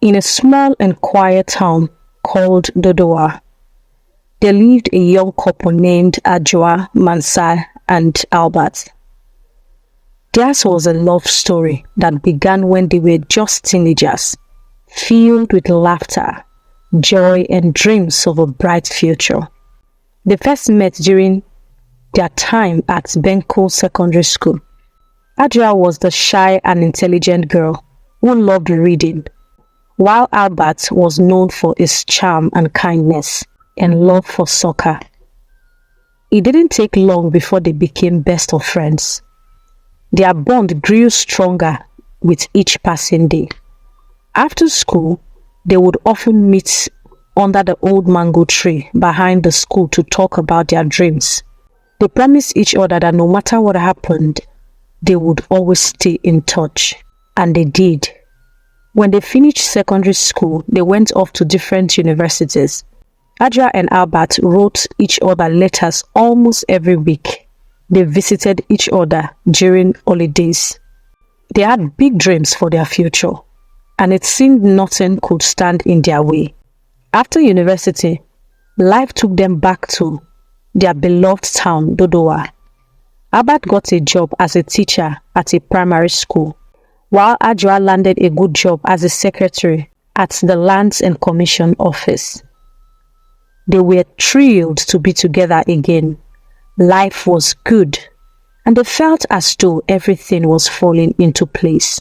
In a small and quiet town called Dodowa, there lived a young couple named Adjoa and Albert. Theirs was a love story that began when they were just teenagers, filled with laughter, joy, and dreams of a bright future. They first met during their time at Benko Secondary School. Adjoa was the shy and intelligent girl who loved reading, while Albert was known for his charm and kindness and love for soccer. It didn't take long before they became best of friends. Their bond grew stronger with each passing day. After school, they would often meet under the old mango tree behind the school to talk about their dreams. They promised each other that no matter what happened, they would always stay in touch. And they did. When they finished secondary school, they went off to different universities. Adjoa and Albert wrote each other letters almost every week. They visited each other during holidays. They had big dreams for their future, and it seemed nothing could stand in their way. After university, life took them back to their beloved town, Dodowa. Albert got a job as a teacher at a primary school, while Adjoa landed a good job as a secretary at the Lands and Commission office. They were thrilled to be together again. Life was good, and they felt as though everything was falling into place.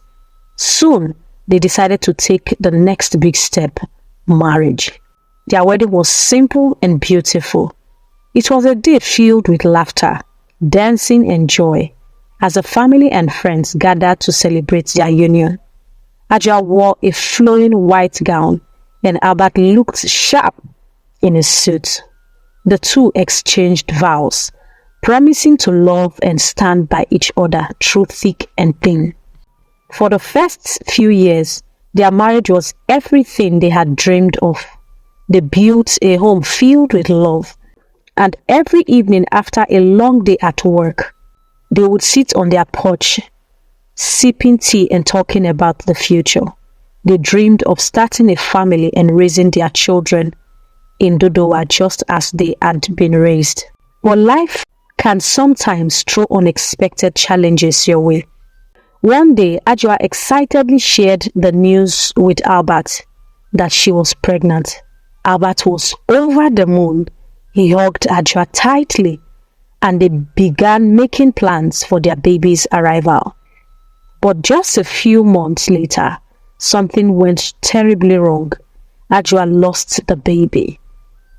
Soon, they decided to take the next big step, marriage. Their wedding was simple and beautiful. It was a day filled with laughter, dancing, and joy, as the family and friends gathered to celebrate their union. Adjoa wore a flowing white gown, and Albert looked sharp in his suit. The two exchanged vows, promising to love and stand by each other through thick and thin. For the first few years, their marriage was everything they had dreamed of. They built a home filled with love, and every evening after a long day at work, they would sit on their porch, sipping tea and talking about the future. They dreamed of starting a family and raising their children in Dodowa just as they had been raised. But life can sometimes throw unexpected challenges your way. One day, Adjoa excitedly shared the news with Albert that she was pregnant. Albert was over the moon. He hugged Adjoa tightly, and they began making plans for their baby's arrival. But just a few months later, something went terribly wrong. Adjoa lost the baby.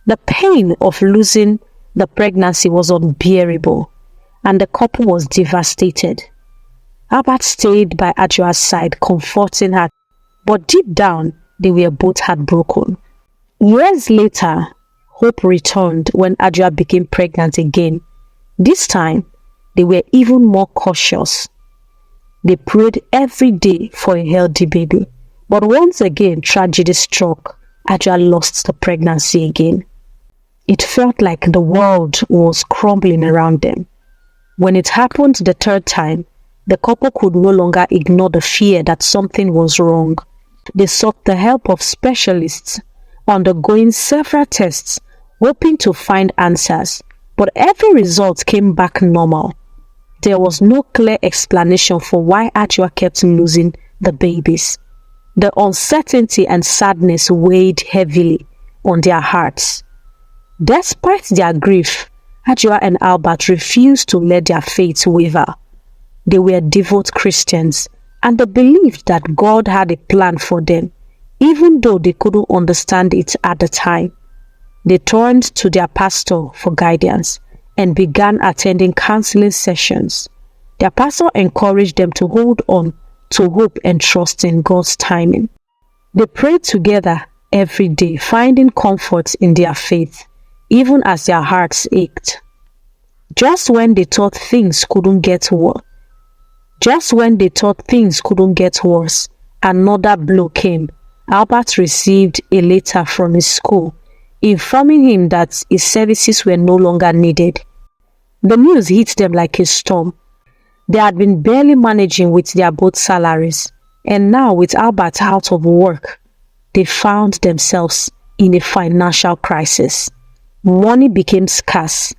The pain of losing the pregnancy was unbearable, and the couple was devastated. Albert stayed by Adjoa's side, comforting her, but deep down, they were both heartbroken. Years later, hope returned when Adjoa became pregnant again. This time, they were even more cautious. They prayed every day for a healthy baby. But once again, tragedy struck. Adjoa lost the pregnancy again. It felt like the world was crumbling around them. When it happened the third time, the couple could no longer ignore the fear that something was wrong. They sought the help of specialists, undergoing several tests, hoping to find answers, but every result came back normal. There was no clear explanation for why Adjoa kept losing the babies. The uncertainty and sadness weighed heavily on their hearts. Despite their grief, Adjoa and Albert refused to let their faith waver. They were devout Christians, and they believed that God had a plan for them, even though they couldn't understand it at the time. They turned to their pastor for guidance and began attending counseling sessions. Their pastor encouraged them to hold on to hope and trust in God's timing. They prayed together every day, finding comfort in their faith, even as their hearts ached. Just when they thought things couldn't get worse, another blow came. Albert received a letter from his school informing him that his services were no longer needed. The news hit them like a storm. They had been barely managing with their both salaries, and now with Albert out of work, they found themselves in a financial crisis. Money became scarce.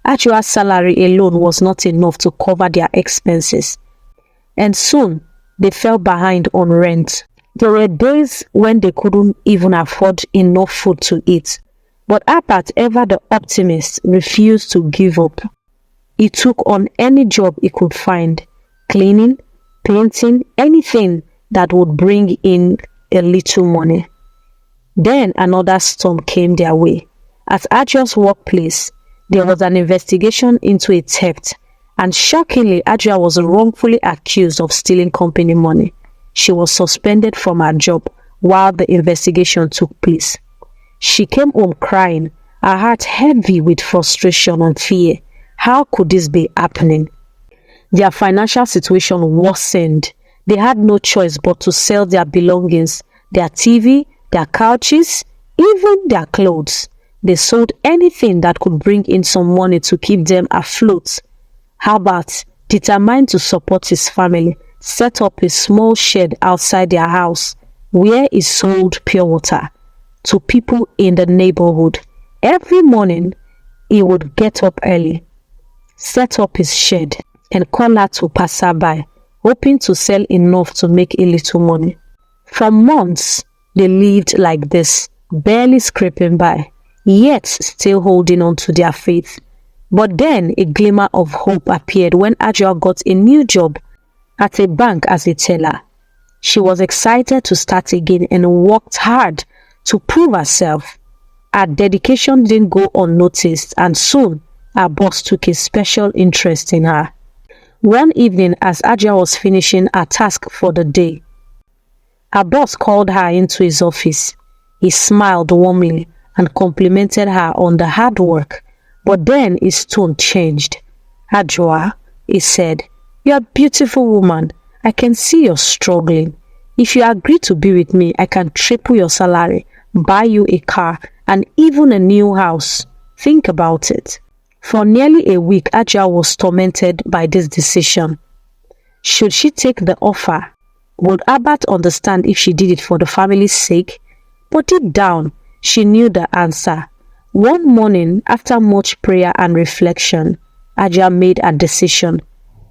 Adjoa's salary alone was not enough to cover their expenses, and soon they fell behind on rent. There were days when they couldn't even afford enough food to eat. But Albert, ever the optimist, refused to give up. He took on any job he could find, cleaning, painting, anything that would bring in a little money. Then another storm came their way. At Adjoa's workplace, there was an investigation into a theft, and shockingly, Adjoa was wrongfully accused of stealing company money. She was suspended from her job while the investigation took place. She came home crying, her heart heavy with frustration and fear. How could this be happening? Their financial situation worsened. They had no choice but to sell their belongings, their TV, their couches, even their clothes. They sold anything that could bring in some money to keep them afloat. Albert, determined to support his family, set up a small shed outside their house where he sold pure water to people in the neighborhood. Every morning, he would get up early, set up his shed, and call out to passerby, hoping to sell enough to make a little money. For months, they lived like this, barely scraping by, yet still holding on to their faith. But then a glimmer of hope appeared when Adjoa got a new job at a bank as a teller. She was excited to start again and worked hard to prove herself. Her dedication didn't go unnoticed, and soon her boss took a special interest in her. One evening, as Adjoa was finishing her task for the day, her boss called her into his office. He smiled warmly and complimented her on the hard work, but then his tone changed. "Adjoa," he said, "you're a beautiful woman. I can see you're struggling. If you agree to be with me, I can triple your salary, buy you a car, and even a new house. Think about it." For nearly a week, Adjoa was tormented by this decision. Should she take the offer? Would Albert understand if she did it for the family's sake? But deep down, she knew the answer. One morning, after much prayer and reflection, Adjoa made a decision.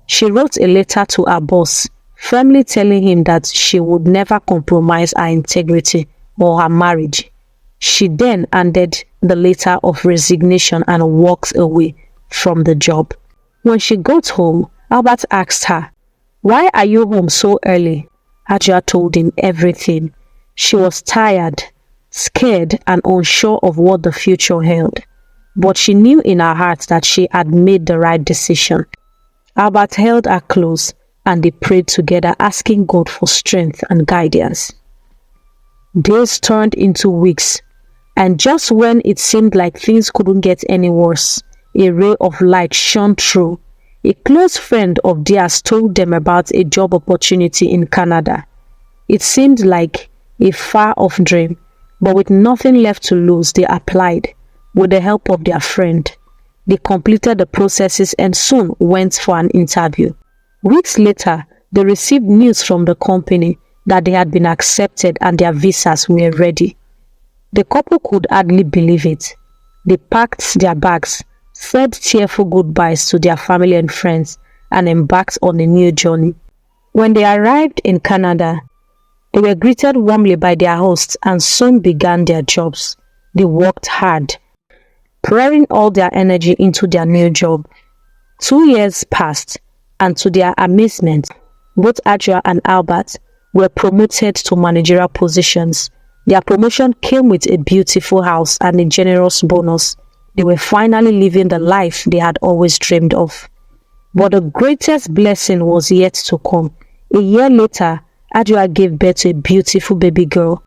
She wrote a letter to her boss, firmly telling him that she would never compromise her integrity or her marriage. She then handed the letter of resignation and walked away from the job. When she got home, Albert asked her, "Why are you home so early?" Adjoa told him everything. She was tired, scared, and unsure of what the future held. But she knew in her heart that she had made the right decision. Albert held her close, and they prayed together, asking God for strength and guidance. Days turned into weeks, and just when it seemed like things couldn't get any worse, a ray of light shone through. A close friend of theirs told them about a job opportunity in Canada. It seemed like a far-off dream, but with nothing left to lose, they applied. With the help of their friend, they completed the processes and soon went for an interview. Weeks later, they received news from the company that they had been accepted and their visas were ready. The couple could hardly believe it. They packed their bags, said tearful goodbyes to their family and friends, and embarked on a new journey. When they arrived in Canada, they were greeted warmly by their hosts and soon began their jobs. They worked hard, pouring all their energy into their new job. 2 years passed, and to their amazement, both Adjoa and Albert were promoted to managerial positions. Their promotion came with a beautiful house and a generous bonus. They were finally living the life they had always dreamed of. But the greatest blessing was yet to come. A year later, Adjoa gave birth to a beautiful baby girl.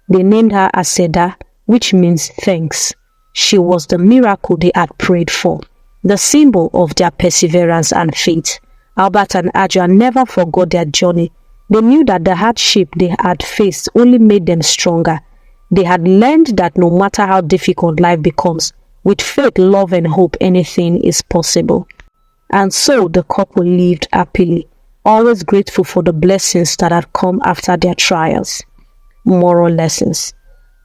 They named her Aseda, which means thanks. She was the miracle they had prayed for, the symbol of their perseverance and faith. Albert and Adjoa never forgot their journey. They knew that the hardship they had faced only made them stronger. They had learned that no matter how difficult life becomes, with faith, love, and hope, anything is possible. And so the couple lived happily, always grateful for the blessings that had come after their trials. moral lessons.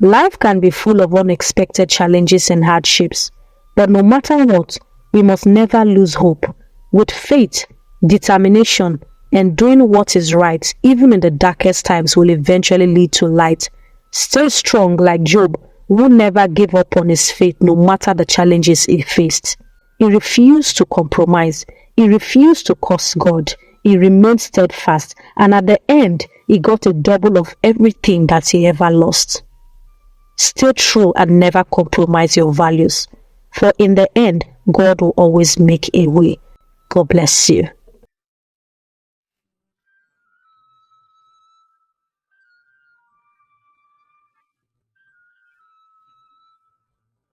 Life can be full of unexpected challenges and hardships, but no matter what, we must never lose hope. With faith, determination, and doing what is right, even in the darkest times, will eventually lead to light. Stay strong like Job, who never gave up on his faith no matter the challenges he faced. He refused to compromise. He refused to curse God. He remained steadfast, and at the end, he got a double of everything that he ever lost. Stay true and never compromise your values, for in the end, God will always make a way. God bless you.